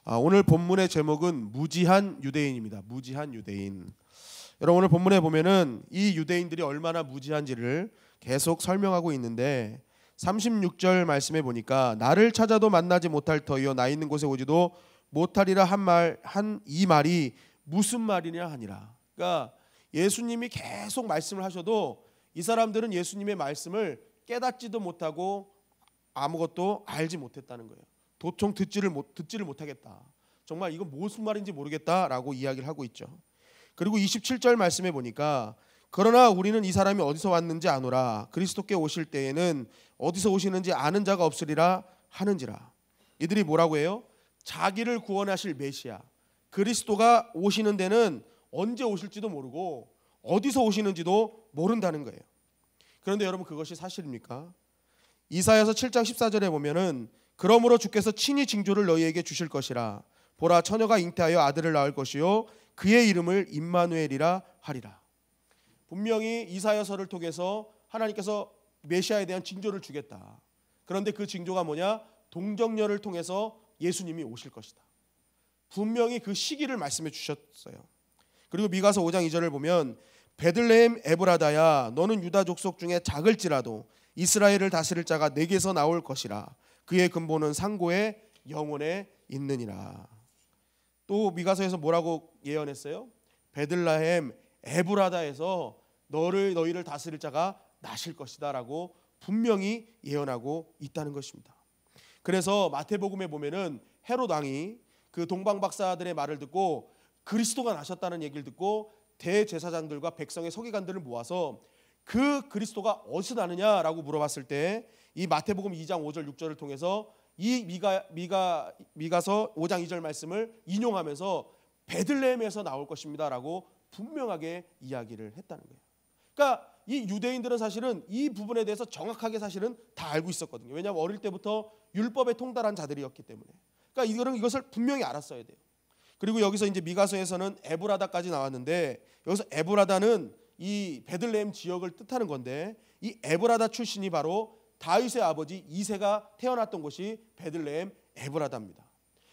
오늘 본문의 제목은 무지한 유대인입니다. 무지한 유대인. 여러분, 오늘 본문에 보면은 이 유대인들이 얼마나 무지한지를 계속 설명하고 있는데 36절 말씀에 보니까 나를 찾아도 만나지 못할 터이요 나 있는 곳에 오지도 못하리라 이 말이 무슨 말이냐 하니라. 그러니까 예수님이 계속 말씀을 하셔도 이 사람들은 예수님의 말씀을 깨닫지도 못하고 아무것도 알지 못했다는 거예요. 도통 듣지를 못하겠다. 정말 이건 무슨 말인지 모르겠다라고 이야기를 하고 있죠. 그리고 27절 말씀에 보니까 그러나 우리는 이 사람이 어디서 왔는지 아노라. 그리스도께 오실 때에는 어디서 오시는지 아는 자가 없으리라 하는지라. 이들이 뭐라고 해요? 자기를 구원하실 메시아 그리스도가 오시는 데는 언제 오실지도 모르고 어디서 오시는지도 모른다는 거예요. 그런데 여러분, 그것이 사실입니까? 이사야서 7장 14절에 보면은 그러므로 주께서 친히 징조를 너희에게 주실 것이라. 보라, 처녀가 잉태하여 아들을 낳을 것이요 그의 이름을 임마누엘이라 하리라. 분명히 이사야서를 통해서 하나님께서 메시아에 대한 징조를 주겠다. 그런데 그 징조가 뭐냐? 동정녀를 통해서 예수님이 오실 것이다. 분명히 그 시기를 말씀해 주셨어요. 그리고 미가서 5장 2절을 보면 베들레헴 에브라다야 너는 유다 족속 중에 작을지라도 이스라엘을 다스릴 자가 내게서 나올 것이라. 그의 근본은 상고의 영혼에 있느니라. 또 미가서에서 뭐라고 예언했어요? 베들레헴 에브라다에서 너희를 다스릴 자가 나실 것이다 라고 분명히 예언하고 있다는 것입니다. 그래서 마태복음에 보면은 헤롯 왕이 그 동방 박사들의 말을 듣고 그리스도가 나셨다는 얘기를 듣고 대제사장들과 백성의 서기관들을 모아서 그 그리스도가 어디서 나느냐라고 물어봤을 때 이 마태복음 2장 5절 6절을 통해서 이 미가서 5장 2절 말씀을 인용하면서 베들레헴에서 나올 것입니다라고 분명하게 이야기를 했다는 거예요. 그러니까 이 유대인들은 사실은 이 부분에 대해서 정확하게 사실은 다 알고 있었거든요. 왜냐하면 어릴 때부터 율법에 통달한 자들이었기 때문에. 그러니까 이것을 분명히 알았어야 돼요. 그리고 여기서 이제 미가서에서는 에브라다까지 나왔는데 여기서 에브라다는 이 베들레헴 지역을 뜻하는 건데 이 에브라다 출신이 바로 다윗의 아버지 이새가 태어났던 곳이 베들레헴 에브라다입니다.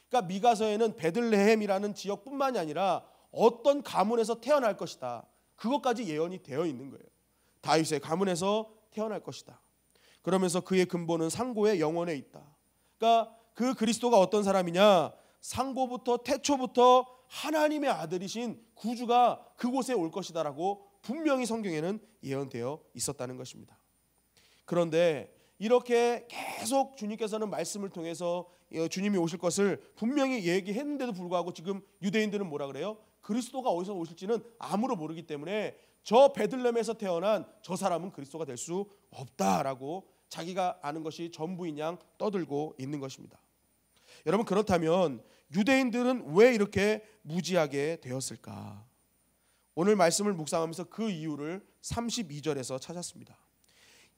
그러니까 미가서에는 베들레헴이라는 지역뿐만이 아니라 어떤 가문에서 태어날 것이다. 그것까지 예언이 되어 있는 거예요. 다윗의 가문에서 태어날 것이다. 그러면서 그의 근본은 상고의 영혼에 있다. 그러니까 그 그리스도가 어떤 사람이냐? 상고부터 태초부터 하나님의 아들이신 구주가 그곳에 올 것이다라고 분명히 성경에는 예언되어 있었다는 것입니다. 그런데 이렇게 계속 주님께서는 말씀을 통해서 주님이 오실 것을 분명히 얘기했는데도 불구하고 지금 유대인들은 뭐라 그래요? 그리스도가 어디서 오실지는 아무로 모르기 때문에 저 베들레헴에서 태어난 저 사람은 그리스도가 될 수 없다라고 자기가 아는 것이 전부인 양 떠들고 있는 것입니다. 여러분, 그렇다면 유대인들은 왜 이렇게 무지하게 되었을까? 오늘 말씀을 묵상하면서 그 이유를 32절에서 찾았습니다.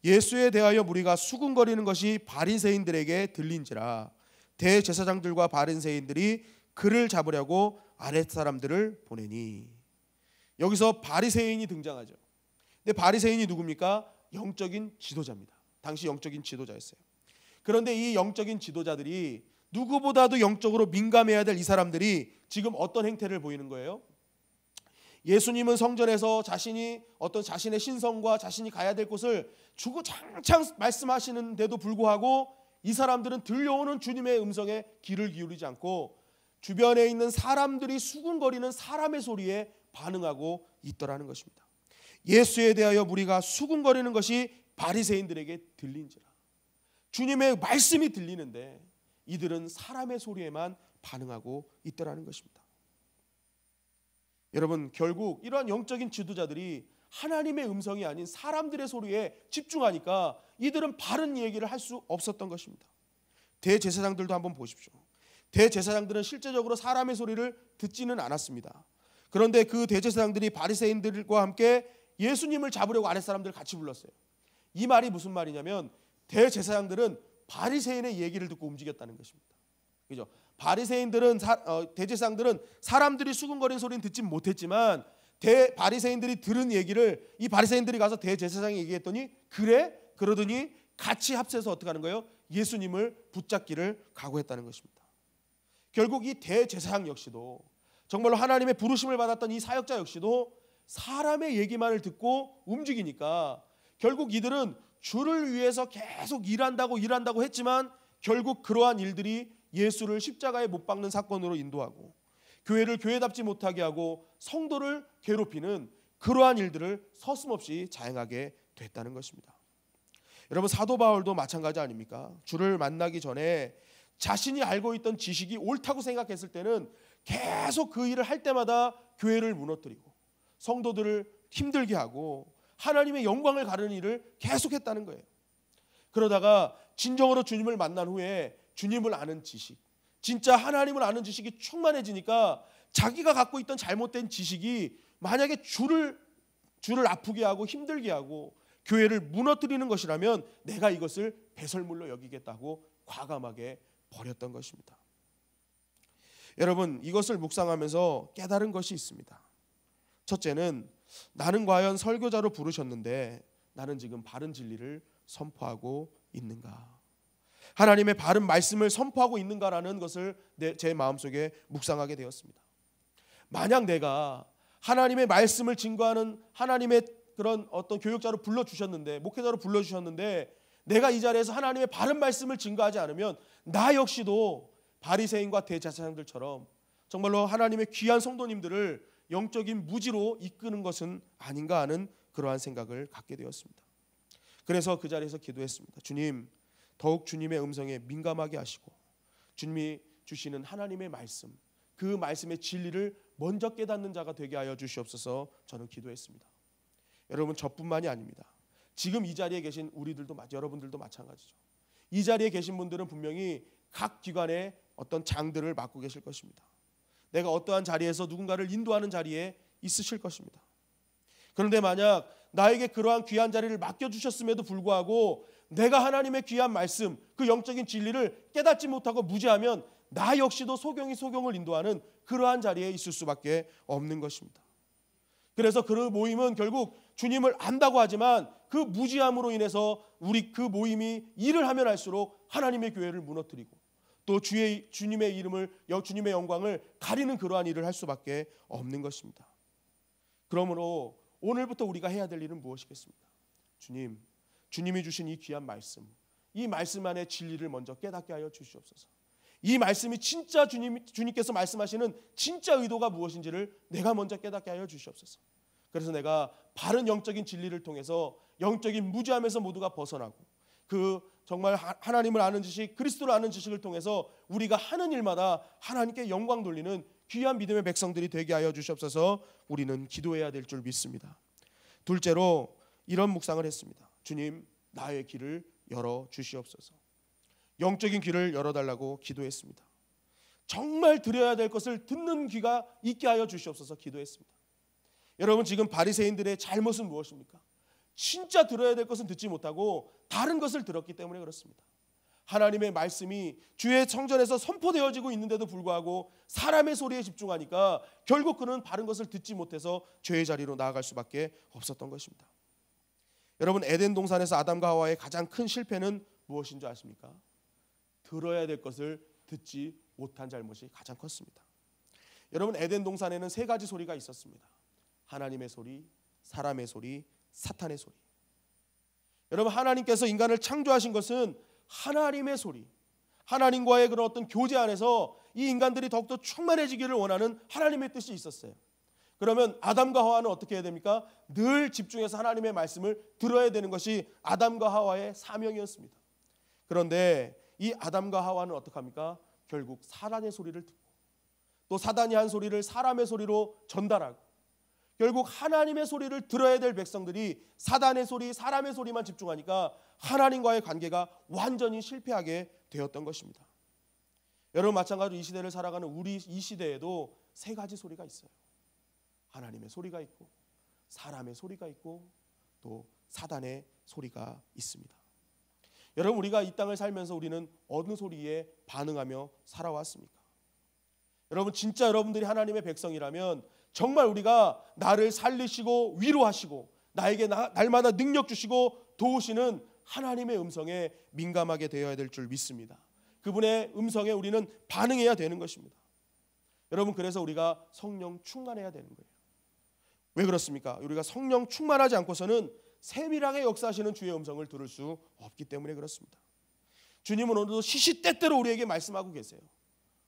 예수에 대하여 무리가 수군거리는 것이 바리새인들에게 들린지라 대제사장들과 바리새인들이 그를 잡으려고 아랫사람들을 보내니. 여기서 바리새인이 등장하죠. 근데 바리새인이 누굽니까? 영적인 지도자입니다. 당시 영적인 지도자였어요. 그런데 이 영적인 지도자들이 누구보다도 영적으로 민감해야 될 이 사람들이 지금 어떤 행태를 보이는 거예요? 예수님은 성전에서 자신의 신성과 자신이 가야 될 곳을 주구장창 말씀하시는데도 불구하고 이 사람들은 들려오는 주님의 음성에 귀를 기울이지 않고 주변에 있는 사람들이 수군거리는 사람의 소리에 반응하고 있더라는 것입니다. 예수에 대하여 무리가 수군거리는 것이 바리새인들에게 들린지라. 주님의 말씀이 들리는데 이들은 사람의 소리에만 반응하고 있더라는 것입니다. 여러분, 결국 이러한 영적인 지도자들이 하나님의 음성이 아닌 사람들의 소리에 집중하니까 이들은 바른 얘기를 할 수 없었던 것입니다. 대제사장들도 한번 보십시오. 대제사장들은 실제적으로 사람의 소리를 듣지는 않았습니다. 그런데 그 대제사장들이 바리새인들과 함께 예수님을 잡으려고 아랫사람들을 같이 불렀어요. 이 말이 무슨 말이냐면 대제사장들은 바리새인의 얘기를 듣고 움직였다는 것입니다. 그죠? 대제사장들은 사람들이 수군거리는 소리는 듣지 못했지만 바리새인들이 들은 얘기를 이 바리새인들이 가서 대제사장이 얘기했더니 그래? 그러더니 같이 합세해서 어떻게 하는 거예요? 예수님을 붙잡기를 각오했다는 것입니다. 결국 이 대제사장 역시도 정말로 하나님의 부르심을 받았던 이 사역자 역시도 사람의 얘기만을 듣고 움직이니까 결국 이들은 주를 위해서 계속 일한다고 했지만 결국 그러한 일들이 예수를 십자가에 못 박는 사건으로 인도하고 교회를 교회답지 못하게 하고 성도를 괴롭히는 그러한 일들을 서슴없이 자행하게 됐다는 것입니다. 여러분, 사도 바울도 마찬가지 아닙니까? 주를 만나기 전에 자신이 알고 있던 지식이 옳다고 생각했을 때는 계속 그 일을 할 때마다 교회를 무너뜨리고 성도들을 힘들게 하고 하나님의 영광을 가르는 일을 계속했다는 거예요. 그러다가 진정으로 주님을 만난 후에 주님을 아는 지식, 진짜 하나님을 아는 지식이 충만해지니까 자기가 갖고 있던 잘못된 지식이 만약에 주를 아프게 하고 힘들게 하고 교회를 무너뜨리는 것이라면 내가 이것을 배설물로 여기겠다고 과감하게 버렸던 것입니다. 여러분, 이것을 묵상하면서 깨달은 것이 있습니다. 첫째는 나는 과연 설교자로 부르셨는데 나는 지금 바른 진리를 선포하고 있는가? 하나님의 바른 말씀을 선포하고 있는가라는 것을 제 마음속에 묵상하게 되었습니다. 만약 내가 하나님의 말씀을 증거하는 하나님의 그런 어떤 교육자로 불러주셨는데, 목회자로 불러주셨는데 내가 이 자리에서 하나님의 바른 말씀을 증거하지 않으면 나 역시도 바리새인과 대제사장들처럼 정말로 하나님의 귀한 성도님들을 영적인 무지로 이끄는 것은 아닌가 하는 그러한 생각을 갖게 되었습니다. 그래서 그 자리에서 기도했습니다. 주님, 더욱 주님의 음성에 민감하게 하시고 주님이 주시는 하나님의 말씀, 그 말씀의 진리를 먼저 깨닫는 자가 되게 하여 주시옵소서. 저는 기도했습니다. 여러분, 저뿐만이 아닙니다. 지금 이 자리에 계신 우리들도 여러분들도 마찬가지죠. 이 자리에 계신 분들은 분명히 각 기관의 어떤 장들을 맡고 계실 것입니다. 내가 어떠한 자리에서 누군가를 인도하는 자리에 있으실 것입니다. 그런데 만약 나에게 그러한 귀한 자리를 맡겨주셨음에도 불구하고 내가 하나님의 귀한 말씀, 그 영적인 진리를 깨닫지 못하고 무지하면 나 역시도 소경을 인도하는 그러한 자리에 있을 수밖에 없는 것입니다. 그래서 그 모임은 결국 주님을 안다고 하지만 그 무지함으로 인해서 우리 그 모임이 일을 하면 할수록 하나님의 교회를 무너뜨리고 또 주님의 이름을, 주님의 영광을 가리는 그러한 일을 할 수밖에 없는 것입니다. 그러므로 오늘부터 우리가 해야 될 일은 무엇이겠습니까? 주님이 주신 이 귀한 말씀, 이 말씀 안의 진리를 먼저 깨닫게 하여 주시옵소서. 이 말씀이 진짜 주님께서 말씀하시는 진짜 의도가 무엇인지를 내가 먼저 깨닫게 하여 주시옵소서. 그래서 내가 바른 영적인 진리를 통해서 영적인 무지함에서 모두가 벗어나고 그 정말 하나님을 아는 지식, 그리스도를 아는 지식을 통해서 우리가 하는 일마다 하나님께 영광 돌리는 귀한 믿음의 백성들이 되게 하여 주시옵소서. 우리는 기도해야 될 줄 믿습니다. 둘째로 이런 묵상을 했습니다. 주님, 나의 길을 열어 주시옵소서. 영적인 귀를 열어달라고 기도했습니다. 정말 들어야 될 것을 듣는 귀가 있게 하여 주시옵소서 기도했습니다. 여러분, 지금 바리새인들의 잘못은 무엇입니까? 진짜 들어야 될 것은 듣지 못하고 다른 것을 들었기 때문에 그렇습니다. 하나님의 말씀이 주의 성전에서 선포되어지고 있는데도 불구하고 사람의 소리에 집중하니까 결국 그는 바른 것을 듣지 못해서 죄의 자리로 나아갈 수밖에 없었던 것입니다. 여러분, 에덴 동산에서 아담과 하와의 가장 큰 실패는 무엇인 줄 아십니까? 들어야 될 것을 듣지 못한 잘못이 가장 컸습니다. 여러분, 에덴 동산에는 세 가지 소리가 있었습니다. 하나님의 소리, 사람의 소리, 사탄의 소리. 여러분, 하나님께서 인간을 창조하신 것은 하나님의 소리, 하나님과의 그런 어떤 교제 안에서 이 인간들이 더욱더 충만해지기를 원하는 하나님의 뜻이 있었어요. 그러면 아담과 하와는 어떻게 해야 됩니까? 늘 집중해서 하나님의 말씀을 들어야 되는 것이 아담과 하와의 사명이었습니다. 그런데 이 아담과 하와는 어떻게 합니까? 결국 사단의 소리를 듣고 또 사단이 한 소리를 사람의 소리로 전달하고 결국 하나님의 소리를 들어야 될 백성들이 사단의 소리, 사람의 소리만 집중하니까 하나님과의 관계가 완전히 실패하게 되었던 것입니다. 여러분, 마찬가지로 이 시대를 살아가는 우리 이 시대에도 세 가지 소리가 있어요. 하나님의 소리가 있고 사람의 소리가 있고 또 사단의 소리가 있습니다. 여러분, 우리가 이 땅을 살면서 우리는 어느 소리에 반응하며 살아왔습니까? 여러분, 진짜 여러분들이 하나님의 백성이라면 정말 우리가 나를 살리시고 위로하시고 나에게 날마다 능력 주시고 도우시는 하나님의 음성에 민감하게 되어야 될 줄 믿습니다. 그분의 음성에 우리는 반응해야 되는 것입니다. 여러분, 그래서 우리가 성령 충만해야 되는 거예요. 왜 그렇습니까? 우리가 성령 충만하지 않고서는 세밀하게 역사하시는 주의 음성을 들을 수 없기 때문에 그렇습니다. 주님은 오늘도 시시때때로 우리에게 말씀하고 계세요.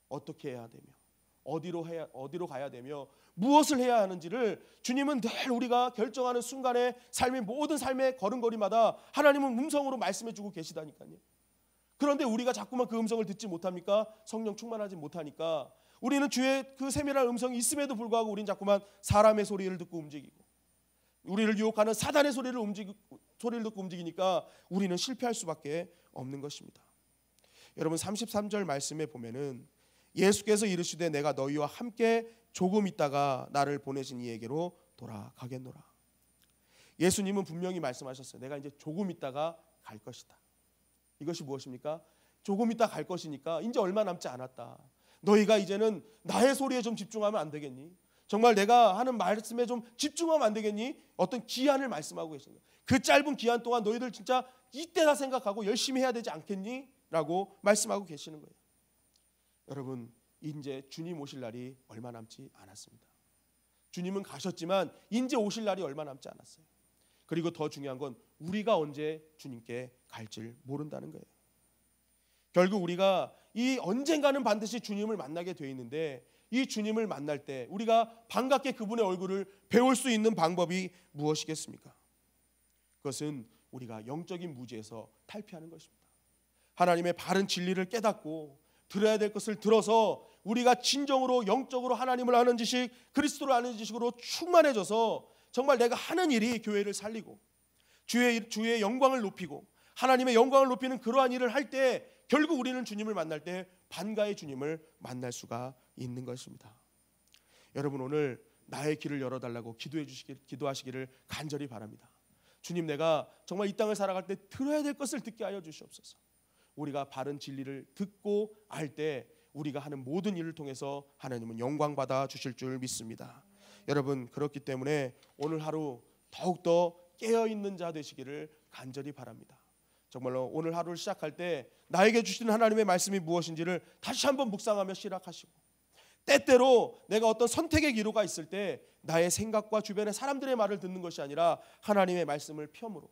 어떻게 해야 되며, 어디로 가야 되며, 무엇을 해야 하는지를 주님은 늘 우리가 결정하는 순간에 삶의 모든 삶의 걸음걸이마다 하나님은 음성으로 말씀해주고 계시다니까요. 그런데 우리가 자꾸만 그 음성을 듣지 못합니까? 성령 충만하지 못하니까 우리는 주의 그 세밀한 음성이 있음에도 불구하고 우리는 자꾸만 사람의 소리를 듣고 움직이고, 우리를 유혹하는 사단의 소리를 듣고 움직이니까 우리는 실패할 수밖에 없는 것입니다. 여러분, 33절 말씀에 보면은 예수께서 이르시되 내가 너희와 함께 조금 있다가 나를 보내신 이에게로 돌아가겠노라. 예수님은 분명히 말씀하셨어요. 내가 이제 조금 있다가 갈 것이다. 이것이 무엇입니까? 조금 있다 갈 것이니까 이제 얼마 남지 않았다. 너희가 이제는 나의 소리에 좀 집중하면 안 되겠니? 정말 내가 하는 말씀에 좀 집중하면 안 되겠니? 어떤 기한을 말씀하고 계신 거예요. 그 짧은 기한 동안 너희들 진짜 이때다 생각하고 열심히 해야 되지 않겠니? 라고 말씀하고 계시는 거예요. 여러분, 이제 주님 오실 날이 얼마 남지 않았습니다. 주님은 가셨지만 이제 오실 날이 얼마 남지 않았어요. 그리고 더 중요한 건 우리가 언제 주님께 갈지 모른다는 거예요. 결국 우리가 이 언젠가는 반드시 주님을 만나게 돼 있는데, 이 주님을 만날 때 우리가 반갑게 그분의 얼굴을 배울 수 있는 방법이 무엇이겠습니까? 그것은 우리가 영적인 무지에서 탈피하는 것입니다. 하나님의 바른 진리를 깨닫고 들어야 될 것을 들어서 우리가 진정으로 영적으로 하나님을 아는 지식, 그리스도를 아는 지식으로 충만해져서 정말 내가 하는 일이 교회를 살리고 주의 영광을 높이고 하나님의 영광을 높이는 그러한 일을 할 때 결국 우리는 주님을 만날 때 반가의 주님을 만날 수가 있는 것입니다. 여러분, 오늘 나의 길을 열어달라고 기도하시기를 간절히 바랍니다. 주님, 내가 정말 이 땅을 살아갈 때 들어야 될 것을 듣게 하여 주시옵소서. 우리가 바른 진리를 듣고 알 때 우리가 하는 모든 일을 통해서 하나님은 영광 받아 주실 줄 믿습니다. 여러분, 그렇기 때문에 오늘 하루 더욱더 깨어있는 자 되시기를 간절히 바랍니다. 정말로 오늘 하루를 시작할 때 나에게 주시는 하나님의 말씀이 무엇인지를 다시 한번 묵상하며 시작하시고, 때때로 내가 어떤 선택의 기로가 있을 때 나의 생각과 주변의 사람들의 말을 듣는 것이 아니라 하나님의 말씀을 펴므로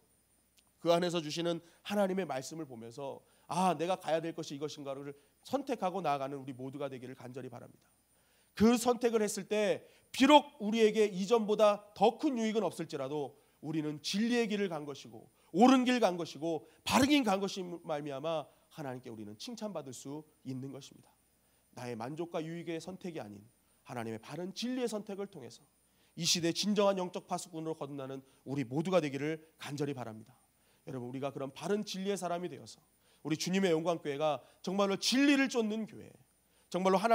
그 안에서 주시는 하나님의 말씀을 보면서 내가 가야 될 것이 이것인가를 선택하고 나아가는 우리 모두가 되기를 간절히 바랍니다. 그 선택을 했을 때 비록 우리에게 이전보다 더 큰 유익은 없을지라도 우리는 진리의 길을 간 것이고 옳은 길 간 것이고 바른 길 간 것이 말미암아 하나님께 우리는 칭찬받을 수 있는 것입니다. 나의 만족과 유익의 선택이 아닌 하나님의 바른 진리의 선택을 통해서 이 시대 진정한 영적 파수꾼으로 거듭나는 우리 모두가 되기를 간절히 바랍니다. 여러분, 우리가 그런 바른 진리의 사람이 되어서 우리 주님의 영광교회가 정말로 진리를 쫓는 교회, 정말로 하나님